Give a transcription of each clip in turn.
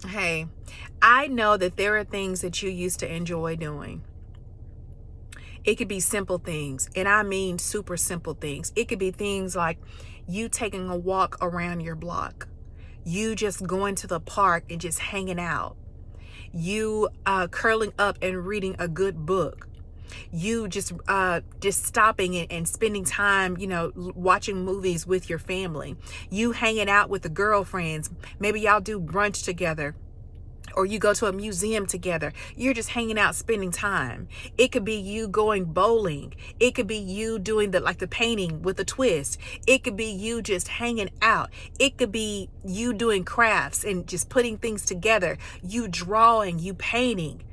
Hey, I know that there are things that you used to enjoy doing. It could be simple things, and I mean super simple things. It could be things like you taking a walk around your block, you just going to the park and just hanging out, you curling up and reading a good book, you just stopping and spending time, watching movies with your family, you hanging out with the girlfriends. Maybe y'all do brunch together, or you go to a museum together. You're just hanging out, spending time. It could be you going bowling. It could be you doing the painting with a twist. It could be you just hanging out. It could be you doing crafts and just putting things together. You drawing, you painting.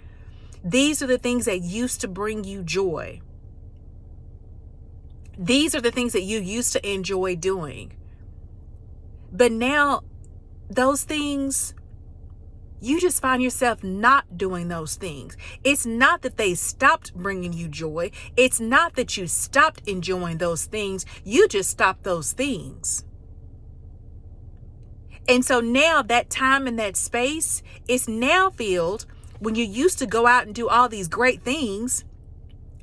These are the things that used to bring you joy. These are the things that you used to enjoy doing. But now those things, you just find yourself not doing those things. It's not that they stopped bringing you joy. It's not that you stopped enjoying those things. You just stopped those things. And so now that time and that space is now filled when you used to go out and do all these great things,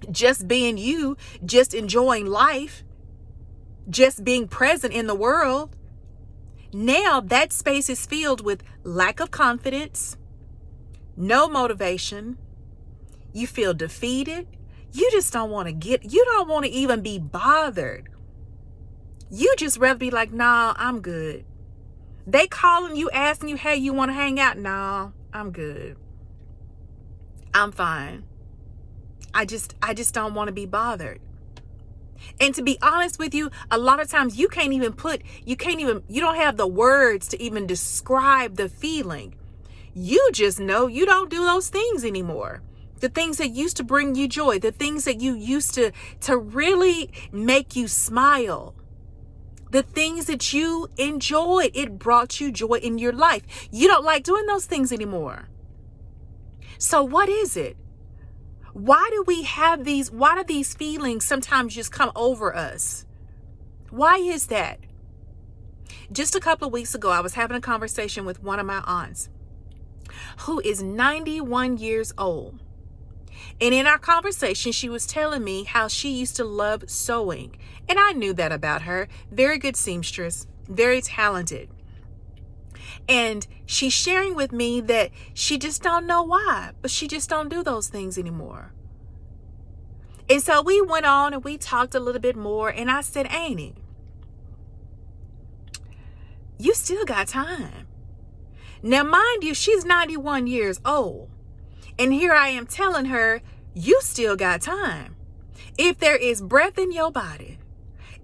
just being you, just enjoying life, just being present in the world. Now that space is filled with lack of confidence, no motivation. You feel defeated. You just don't want you don't want to even be bothered. You just rather be like, nah, I'm good. They calling you, asking you, hey, you want to hang out? Nah, I'm good. I'm fine. I just don't want to be bothered. And to be honest with you, a lot of times you don't have the words to even describe the feeling. You just know you don't do those things anymore. The things that used to bring you joy, the things that you used to really make you smile, the things that you enjoyed, it brought you joy in your life. You don't like doing those things anymore. So what is it? Why do these feelings sometimes just come over us? Why is that? Just a couple of weeks ago, I was having a conversation with one of my aunts who is 91 years old. And in our conversation, she was telling me how she used to love sewing. And I knew that about her. Very good seamstress, very talented. And she's sharing with me that she just don't know why, but she just don't do those things anymore. And so we went on and we talked a little bit more, and I said, Annie, you still got time. Now, mind you, she's 91 years old. And here I am telling her, you still got time. If there is breath in your body,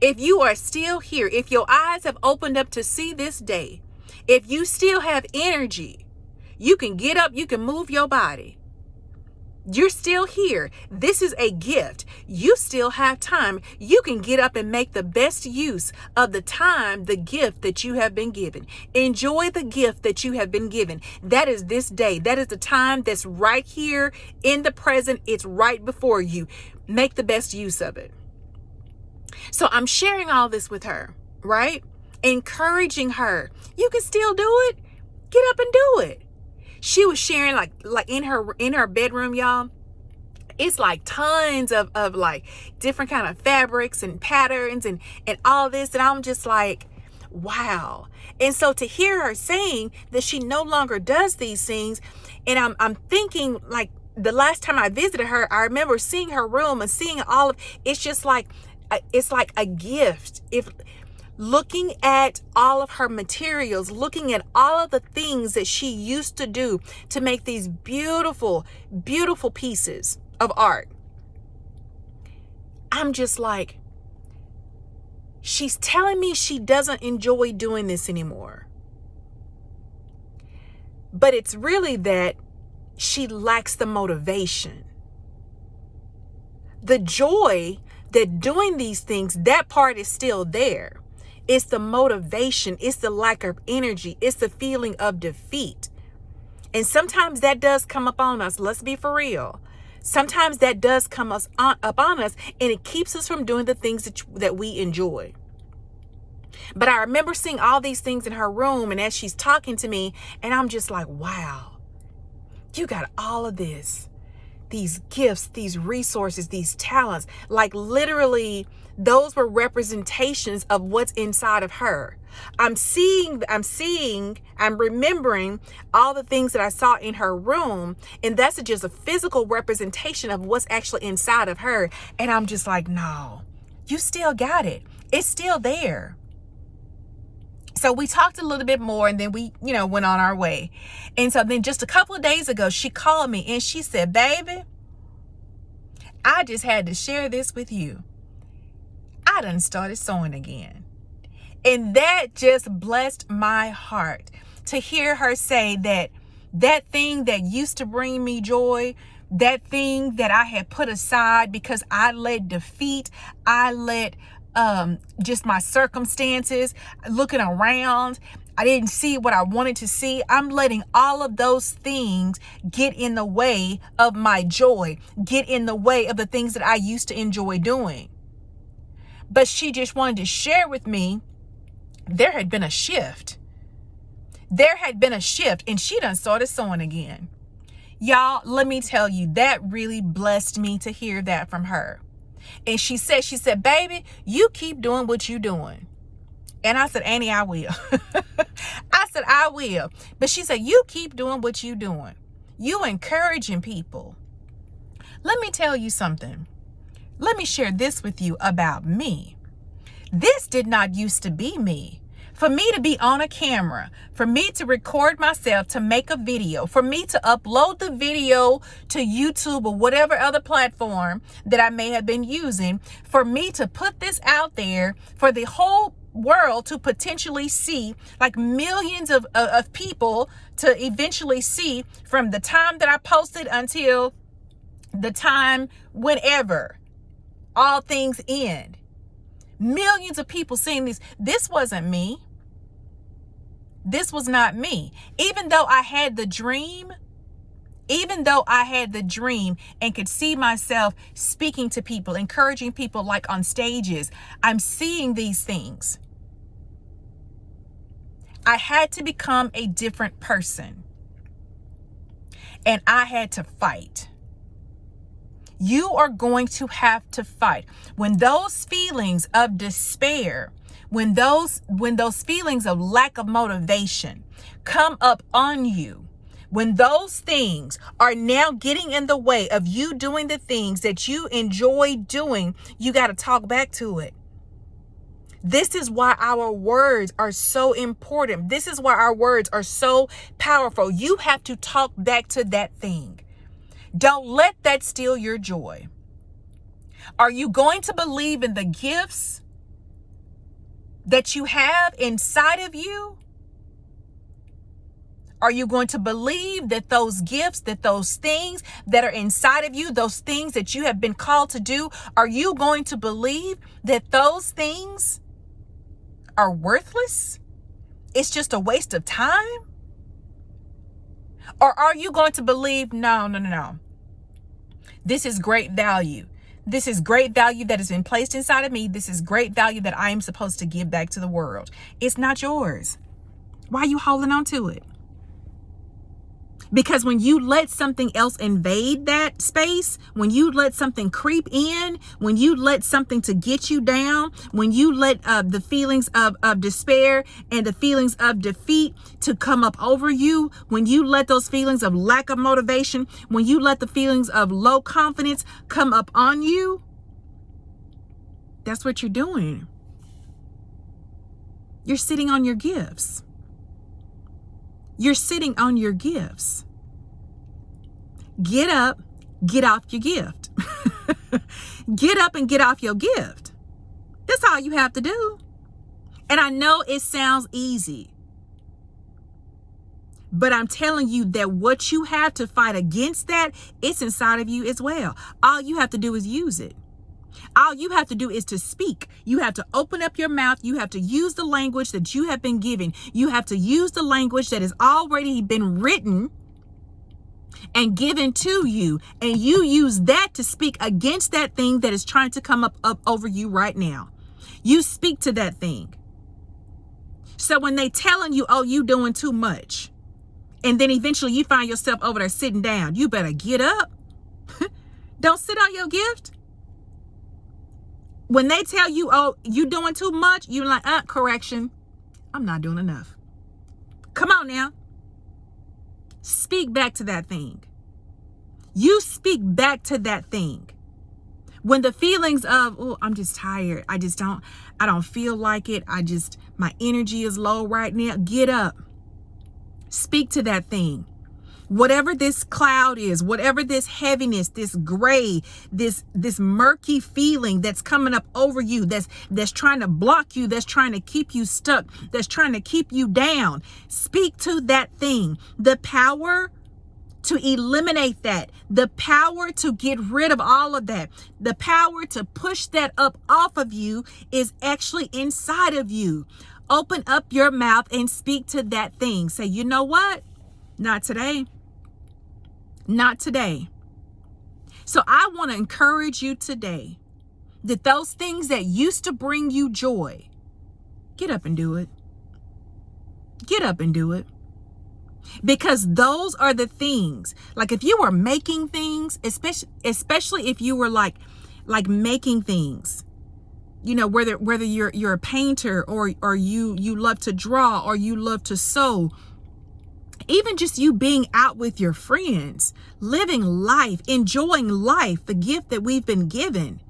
if you are still here, if your eyes have opened up to see this day, if you still have energy, you can get up, you can move your body. You're still here. This is a gift. You still have time. You can get up and make the best use of the time, the gift that you have been given. Enjoy the gift that you have been given. That is this day. That is the time that's right here in the present. It's right before you. Make the best use of it. So I'm sharing all this with her, right? Encouraging her. You can still do it. Get up and do it. She was sharing like in her bedroom, y'all. It's like tons of like different kind of fabrics and patterns and all this. And I'm just like, wow. And so to hear her saying that she no longer does these things, and I'm thinking, like, the last time I visited her, I remember seeing her room and seeing all of it's just like it's like a gift. If looking at all of her materials, looking at all of the things that she used to do to make these beautiful, beautiful pieces of art. I'm just like, she's telling me she doesn't enjoy doing this anymore. But it's really that she lacks the motivation. The joy that doing these things, that part is still there. It's the motivation. It's the lack of energy. It's the feeling of defeat. And sometimes that does come upon us. Let's be for real. Sometimes that does come upon us, and it keeps us from doing the things that we enjoy. But I remember seeing all these things in her room, and as she's talking to me, and I'm just like, wow, you got all of this, these gifts, these resources, these talents. Like literally, those were representations of what's inside of her. I'm remembering all the things that I saw in her room, and that's just a physical representation of what's actually inside of her. And I'm just like, no, you still got it. It's still there. So we talked a little bit more, and then we, went on our way. And so then just a couple of days ago, she called me and she said, baby, I just had to share this with you. I done started sewing again. And that just blessed my heart to hear her say that thing that used to bring me joy, that thing that I had put aside because I let defeat, I let just my circumstances, looking around, I didn't see what I wanted to see. I'm letting all of those things get in the way of my joy, get in the way of the things that I used to enjoy doing. But she just wanted to share with me, there had been a shift. There had been a shift, and she done started sewing again. Y'all, let me tell you, that really blessed me to hear that from her. And she said, baby, you keep doing what you doing. And I said, Annie, I will. I said, I will. But she said, you keep doing what you doing. You encouraging people. Let me tell you something. Let me share this with you about me. This did not used to be me. For me to be on a camera, for me to record myself, to make a video, for me to upload the video to YouTube or whatever other platform that I may have been using, for me to put this out there for the whole world to potentially see, like millions of people to eventually see, from the time that I posted until the time whenever all things end. Millions of people seeing this. This wasn't me. This was not me. Even though I had the dream and could see myself speaking to people, encouraging people like on stages, I'm seeing these things. I had to become a different person. And I had to fight. You are going to have to fight. When those feelings of despair, when those feelings of lack of motivation come up on you, when those things are now getting in the way of you doing the things that you enjoy doing, you got to talk back to it. This is why our words are so important. This is why our words are so powerful. You have to talk back to that thing. Don't let that steal your joy. Are you going to believe in the gifts that you have inside of you? Are you going to believe that those gifts, that those things that are inside of you, those things that you have been called to do, are you going to believe that those things are worthless? It's just a waste of time? Or are you going to believe, no. This is great value. This is great value that has been placed inside of me. This is great value that I am supposed to give back to the world. It's not yours. Why are you holding on to it? Because when you let something else invade that space, when you let something creep in, when you let something to get you down, when you let the feelings of despair and the feelings of defeat to come up over you, when you let those feelings of lack of motivation, when you let the feelings of low confidence come up on you, that's what you're doing. You're sitting on your gifts. You're sitting on your gifts. Get up, get off your gift. Get up and get off your gift. That's all you have to do. And I know it sounds easy, but I'm telling you that what you have to fight against that, it's inside of you as well. All you have to do is use it. All you have to do is to speak. You have to open up your mouth. You have to use the language that you have been given. You have to use the language that has already been written and given to you. And you use that to speak against that thing that is trying to come up over you right now. You speak to that thing. So when they telling you, oh, you doing too much, and then eventually you find yourself over there sitting down, you better get up. Don't sit on your gift. When they tell you, oh, you doing too much, you're like, correction, I'm not doing enough. Come on now. Speak back to that thing. You speak back to that thing. When the feelings of, oh, I'm just tired, I don't feel like it, my energy is low right now, get up. Speak to that thing. Whatever this cloud is, whatever this heaviness, this gray, this murky feeling that's coming up over you, that's trying to block you, that's trying to keep you stuck, that's trying to keep you down, speak to that thing. The power to eliminate that, the power to get rid of all of that, the power to push that up off of you is actually inside of you. Open up your mouth and speak to that thing. Say, you know what? Not today. Not today. So I want to encourage you today that those things that used to bring you joy, get up and do it. Get up and do it. Because those are the things, like if you were making things, especially if you were like making things, you know, whether you're a painter or you love to draw or you love to sew, even just you being out with your friends, living life, enjoying life, the gift that we've been given.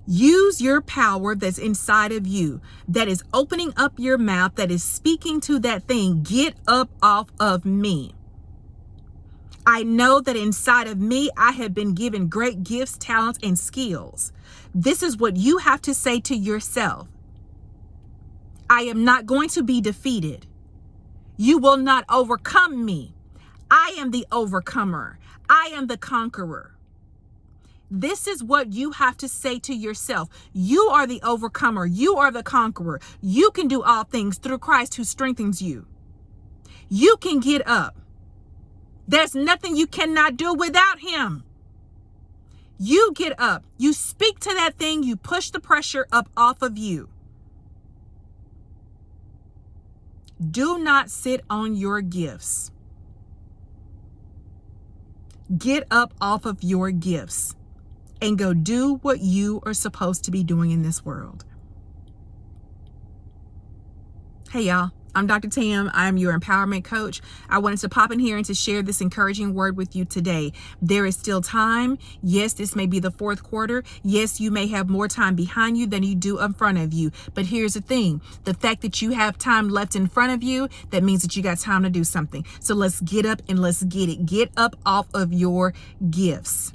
Use your power that's inside of you, that is opening up your mouth, that is speaking to that thing. Get up off of me. I know that inside of me, I have been given great gifts, talents, and skills. This is what you have to say to yourself. I am not going to be defeated. You will not overcome me. I am the overcomer. I am the conqueror. This is what you have to say to yourself. You are the overcomer. You are the conqueror. You can do all things through Christ who strengthens you. You can get up. There's nothing you cannot do without him. You get up. You speak to that thing. You push the pressure up off of you. Do not sit on your gifts. Get up off of your gifts and go do what you are supposed to be doing in this world. Hey, y'all. I'm Dr. Tam. I'm your empowerment coach. I wanted to pop in here and to share this encouraging word with you today. There is still time. Yes, this may be the fourth quarter. Yes, you may have more time behind you than you do in front of you. But here's the thing. The fact that you have time left in front of you, that means that you got time to do something. So let's get up and let's get it. Get up off of your gifts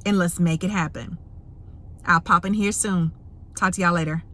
and let's make it happen. I'll pop in here soon. Talk to y'all later.